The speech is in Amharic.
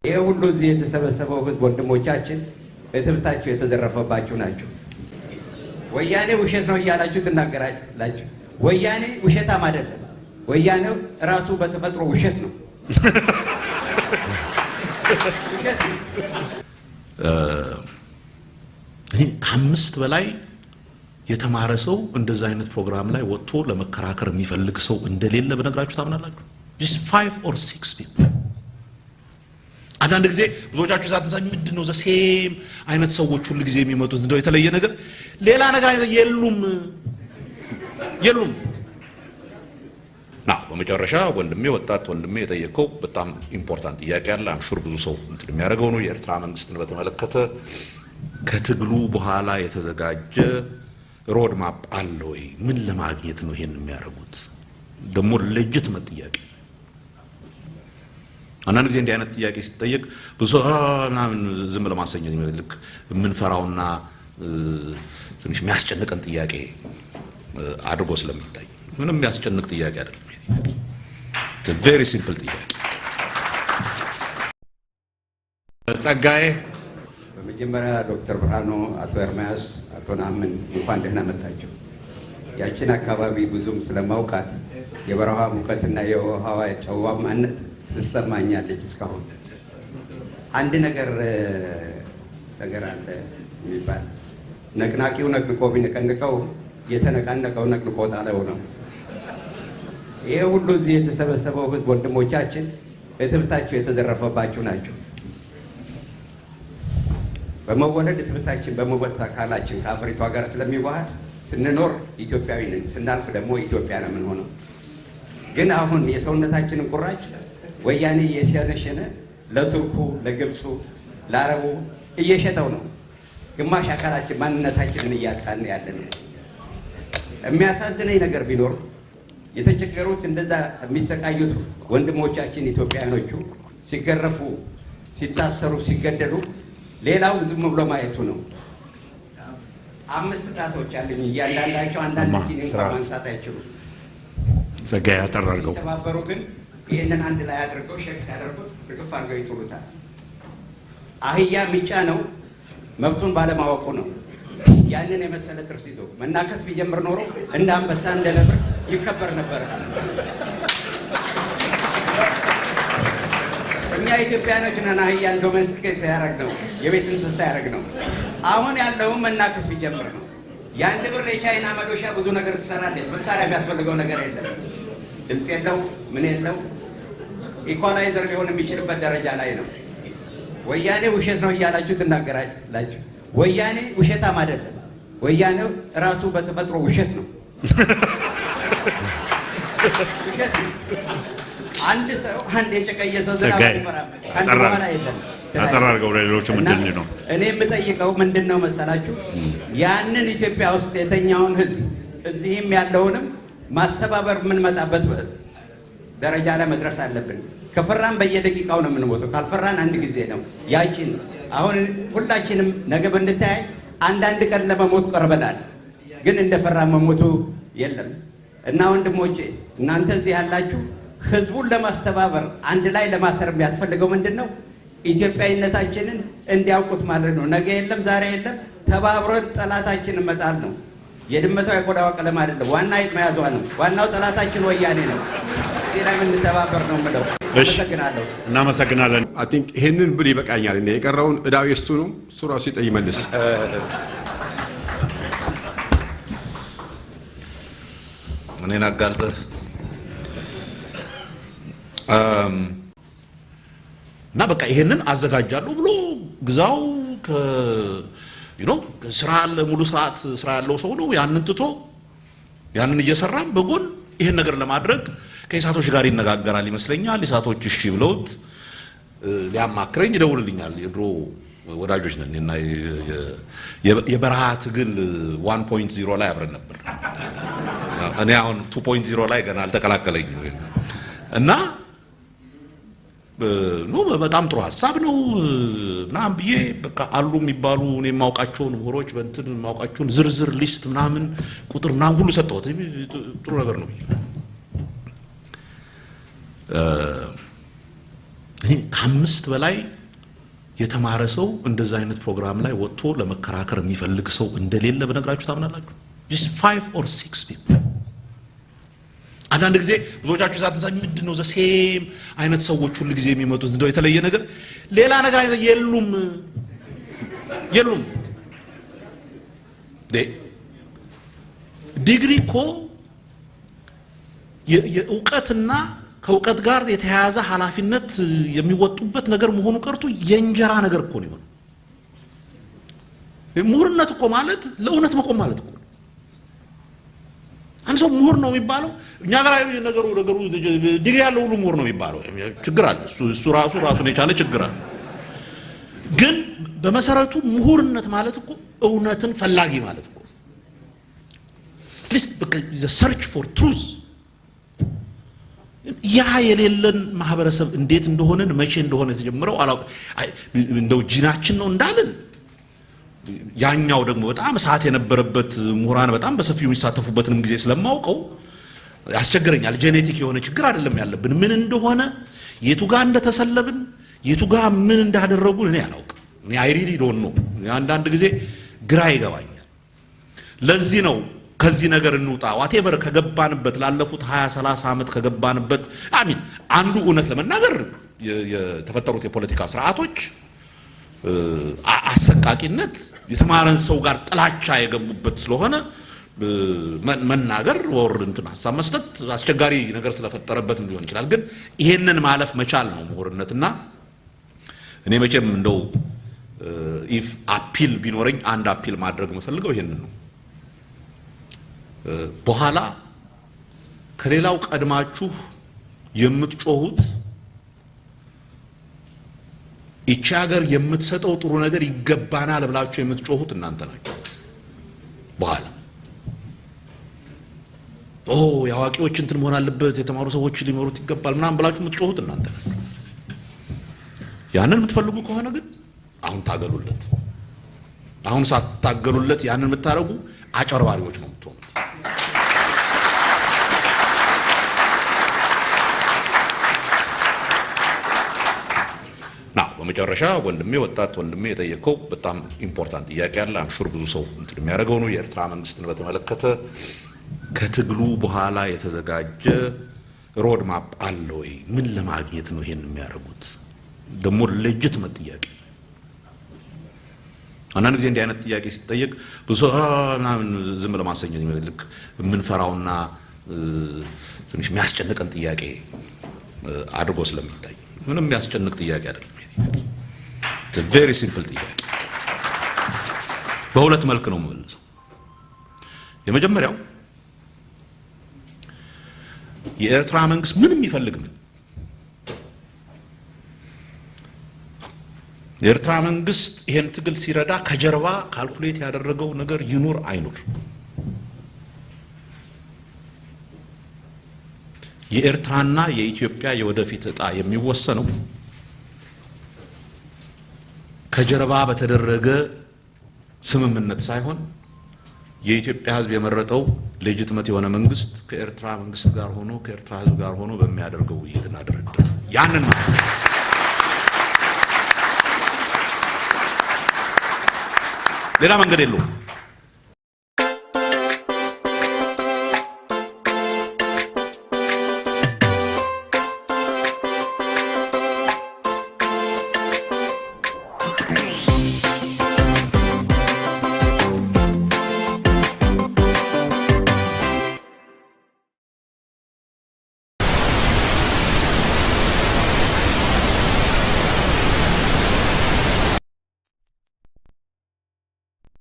ይሄ ሁሉ እዚህ የተሰበሰበው ህዝብ ወንድሞቻችን እትብታቸው የተዘረፈባችሁ ናቸው። ወያኔ ውሸት ነው እያላችሁ ትናገራላችሁ። ወያኔ ውሸታም አይደለም። ወያኔ ራሱ በተፈጥሮ ውሸት ነው። ከአምስት በላይ የተማረ ሰው እንደዛ አይነት ፕሮግራም ላይ ወጥቶ ለመከራከር የሚፈልግ ሰው እንደሌለ በነግራችሁ ታምናላችሁ? just 5 or 6 people። አንዳንድ ጊዜ ብዙዎቻችሁ ሳትንሳኝ ምንድነው ዘሴም አይነት ሰዎች ሁሉ ጊዜ የሚመጡት እንደው የተለየ ነገር ሌላ ነገር የሉም። በመጨረሻ ወንድሜ ወጣት ወንድሜ የጠየቀው በጣም ኢምፖርታንት ጥያቄ አለ። አምሹር ብዙ ሰው እንትን የሚያደርገው ነው። የኤርትራ መንግስትን በተመለከተ ከትግሉ በኋላ የተዘጋጀ ሮድ ማፕ አለ ወይ? ምን ለማግኘት ነው ይሄን የሚያደርጉት? ደግሞ ሌጂትመት ጥያቄ። አንዳንድ ጊዜ እንዲህ አይነት ጥያቄ ሲጠየቅ ብዙ ምናምን ዝም ለማሰኘት ልክ የምንፈራውና ትንሽ የሚያስጨንቀን ጥያቄ አድርጎ ስለሚታይ ምንም የሚያስጨንቅ ጥያቄ አይደለም። it's a very simple ጥያቄ። ጸጋዬ በመጀመሪያ ዶክተር ብርሃኑ፣ አቶ ኤርሚያስ፣ አቶ ናምን እንኳን ደህና መጣችሁ። ያችን አካባቢ ብዙም ስለማውቃት የበረሃ ሙቀትና የውሃዋ ጨዋማነት ትሰማኛለች። እስካሁን አንድ ነገር አለ የሚባል ነቅናቂው ነቅንቆ ቢነቀንቀው የተነቃነቀው ነቅንቆ ጣለው ነው። ይሄ ሁሉ እዚህ የተሰበሰበው ህዝብ ወንድሞቻችን እትብታቸው የተዘረፈባችሁ ናቸው። በመወለድ እትብታችን በመወለድ አካላችን ከአፍሪቷ ጋር ስለሚዋሃድ ስንኖር ኢትዮጵያዊ ነን፣ ስናልፍ ደግሞ ኢትዮጵያ ነው የምንሆነው። ግን አሁን የሰውነታችንን ቁራጭ ወያኔ እየሸነሸነ ለቱርኩ፣ ለግብፁ፣ ለአረቡ እየሸጠው ነው። ግማሽ አካላችን ማንነታችንን እያጣን ያለን። የሚያሳዝነኝ ነገር ቢኖር የተቸገሩት እንደዛ የሚሰቃዩት ወንድሞቻችን ኢትዮጵያኖቹ ሲገረፉ፣ ሲታሰሩ፣ ሲገደሉ ሌላው ዝም ብሎ ማየቱ ነው። 5 ጣቶች አለኝ እያንዳንዳቸው አንዳንድ ሲኒ እንኳን ማንሳት አይችሉም። ጸጋዬ አጠራርገው ተባበሩ ግን ይሄንን አንድ ላይ አድርገው ሼክ ሲያደርጉት ርግፍ አድርገው ይጥሉታል። አህያ የሚጫነው መብቱን ባለማወቁ ነው። ያንን የመሰለ ጥርስ ይዞ መናከስ ቢጀምር ኖሮ እንደ አንበሳ እንደ ነብር ይከበር ነበር። እኛ ኢትዮጵያኖች ነን አህያን ዶሜስቲኬት ያደረግነው፣ የቤት እንስሳ ያደረግነው። አሁን ያለው መናከስ ቢጀምር ነው። ያን ብር የቻይና መዶሻ ብዙ ነገር ትሰራለች። መሳሪያ የሚያስፈልገው ነገር የለም። ድምፅ የለው ምን የለው። ኢኳላይዘር ሊሆን የሚችልበት ደረጃ ላይ ነው። ወያኔ ውሸት ነው እያላችሁ ትናገራላችሁ። ወያኔ ውሸታም አይደለም። ወያኔ ራሱ በተፈጥሮ ውሸት ነው። ውሸት አንድ ሰው አንድ የጨቀየ ሰው ዝናብ ይፈራል። አንድ በኋላ የለም። አጠራርገው ለሌሎች ምንድን ነው እኔ የምጠይቀው ምንድነው መሰላችሁ? ያንን ኢትዮጵያ ውስጥ የተኛውን ህዝብ እዚህም ያለውንም ማስተባበር የምንመጣበት ደረጃ ላይ መድረስ አለብን። ከፈራን በየደቂቃው ነው የምንሞተው። ካልፈራን አንድ ጊዜ ነው ያቺን። አሁን ሁላችንም ነገ ብንተያይ አንዳንድ ቀን ለመሞት ቀርበናል። ግን እንደፈራን መሞቱ የለም። እና ወንድሞቼ እናንተ እዚህ ያላችሁ ህዝቡን ለማስተባበር አንድ ላይ ለማሰር የሚያስፈልገው ምንድነው? ኢትዮጵያዊነታችንን እንዲያውቁት ማለት ነው። ነገ የለም ዛሬ የለም፣ ተባብረን ጠላታችንን መጣል ነው። የድመቷ የቆዳዋ ቀለም አይደለም፣ ዋና የት መያዟ ነው። ዋናው ጠላታችን ወያኔ ነው። እዚህ ላይ የምንተባበር ነው የምለው። አመሰግናለሁ። እናመሰግናለን። አይ ቲንክ ይሄንን ብል ይበቃኛል። እኔ የቀረውን እዳው የሱ ነው። እሱ ራሱ ይመልስ። እኔን አጋልጠህ እና በቃ ይሄንን አዘጋጃለሁ ብሎ ግዛው ስራ አለ፣ ሙሉ ሰዓት ስራ ያለው ሰው ነው። ያንን ትቶ ያንን እየሰራም በጎን ይሄን ነገር ለማድረግ ከኢሳቶች ጋር ይነጋገራል ይመስለኛል። ኢሳቶች እሺ ብለውት ሊያማክረኝ ይደውልልኛል። የድሮ ወዳጆች ነን እና የበረሃ ትግል 1.0 ላይ አብረን ነበር። እኔ አሁን 2.0 ላይ ገና አልተቀላቀለኝም እና በጣም ጥሩ ሐሳብ ነው ምናምን ብዬ በቃ አሉ የሚባሉ እኔ የማውቃቸውን ምሁሮች በእንትን የማውቃቸውን ዝርዝር ሊስት ምናምን ቁጥር ምናምን ሁሉ ሰጠሁት። ጥሩ ነገር ነው። ከአምስት በላይ የተማረ ሰው እንደዛ አይነት ፕሮግራም ላይ ወጥቶ ለመከራከር የሚፈልግ ሰው እንደሌለ በነግራችሁ ታምናላችሁ? just 5 or 6 people አንዳንድ ጊዜ ብዙዎቻችሁ ሳትንሳኝ ምንድነው ዘሴም አይነት ሰዎች ሁሉ ጊዜ የሚመጡት እንደው የተለየ ነገር ሌላ ነገር የሉም ዲግሪ እኮ የእውቀትና ከእውቀት ጋር የተያያዘ ኃላፊነት የሚወጡበት ነገር መሆኑ ቀርቶ የእንጀራ ነገር እኮ ነው። ምሁርነት እኮ ማለት ለእውነት መቆም ማለት እኮ አንድ ሰው ምሁር ነው የሚባለው እኛ ጋር ነገሩ ዲግሪ ያለው ሁሉ ምሁር ነው የሚባለው ችግር አለ። እሱ ራሱን የቻለ ችግር አለ። ግን በመሰረቱ ምሁርነት ማለት እኮ እውነትን ፈላጊ ማለት እኮ the search for truth ያ የሌለን ማህበረሰብ እንዴት እንደሆነን መቼ እንደሆነ የተጀመረው እንደው ጂናችን ነው እንዳልን ያኛው ደግሞ በጣም ሰዓት የነበረበት ምሁራን በጣም በሰፊው የሚሳተፉበትንም ጊዜ ስለማውቀው ያስቸግረኛል። ጄኔቲክ የሆነ ችግር አይደለም ያለብን ምን እንደሆነ የቱ ጋር እንደተሰለብን የቱ ጋር ምን እንዳደረጉን እኔ አላውቅም። እኔ አይ ሪሊ ዶንት ኖ አንዳንድ ጊዜ ግራ ይገባኛል። ለዚህ ነው ከዚህ ነገር እንውጣ ዋቴቨር ከገባንበት ላለፉት 20 30 አመት ከገባንበት አሚን አንዱ እውነት ለመናገር የተፈጠሩት የፖለቲካ ስርዓቶች አሰቃቂነት የተማረን ሰው ጋር ጥላቻ የገቡበት ስለሆነ መናገር ወር እንትን ሐሳብ መስጠት አስቸጋሪ ነገር ስለፈጠረበት ሊሆን ይችላል። ግን ይሄንን ማለፍ መቻል ነው ምሁርነትና እኔ መቼም እንደው ኢፍ አፒል ቢኖርኝ አንድ አፒል ማድረግ መፈልገው ይሄንን ነው። በኋላ ከሌላው ቀድማችሁ የምትጮሁት እቺ ሀገር የምትሰጠው ጥሩ ነገር ይገባናል ብላችሁ የምትጮሁት እናንተ ናችሁ። በኋላ ያዋቂዎች እንትን መሆን አለበት የተማሩ ሰዎች ሊኖሩት ይገባል ምናምን ብላችሁ የምትጮሁት እናንተ ናችሁ። ያንን የምትፈልጉ ከሆነ ግን አሁን ታገሉለት። አሁን ሳትታገሉለት ያንን የምታረጉ አጨርባሪዎች ነው የምትሆኑት። በመጨረሻ ወንድሜ ወጣት ወንድሜ የጠየቀው በጣም ኢምፖርታንት ጥያቄ አለ። አምሹር ብዙ ሰው እንትን የሚያደርገው ነው። የኤርትራ መንግስትን በተመለከተ ከትግሉ በኋላ የተዘጋጀ ሮድ ማፕ አለ ወይ? ምን ለማግኘት ነው ይሄን የሚያደርጉት? ደግሞ ሌጂቲሜት ጥያቄ። አንዳንድ ጊዜ እንዲህ አይነት ጥያቄ ሲጠየቅ ብዙ ምናምን ዝም ለማሰኘት ይመስልክ የምንፈራውና ትንሽ የሚያስጨንቀን ጥያቄ አድርጎ ስለሚታይ ምንም የሚያስጨንቅ ጥያቄ አይደለም። It's a very simple ጥያቄ። በሁለት መልክ ነው የምመልሰው። የመጀመሪያው የኤርትራ መንግስት ምንም ይፈልግ ምን የኤርትራ መንግስት ይሄን ትግል ሲረዳ ከጀርባ ካልኩሌት ያደረገው ነገር ይኑር አይኑር የኤርትራና የኢትዮጵያ የወደፊት ዕጣ የሚወሰነው ከጀርባ በተደረገ ስምምነት ሳይሆን የኢትዮጵያ ህዝብ የመረጠው ሌጂቲሜት የሆነ መንግስት ከኤርትራ መንግስት ጋር ሆኖ ከኤርትራ ህዝብ ጋር ሆኖ በሚያደርገው ውይይትና ድርድር ያንን ሌላ መንገድ የለውም።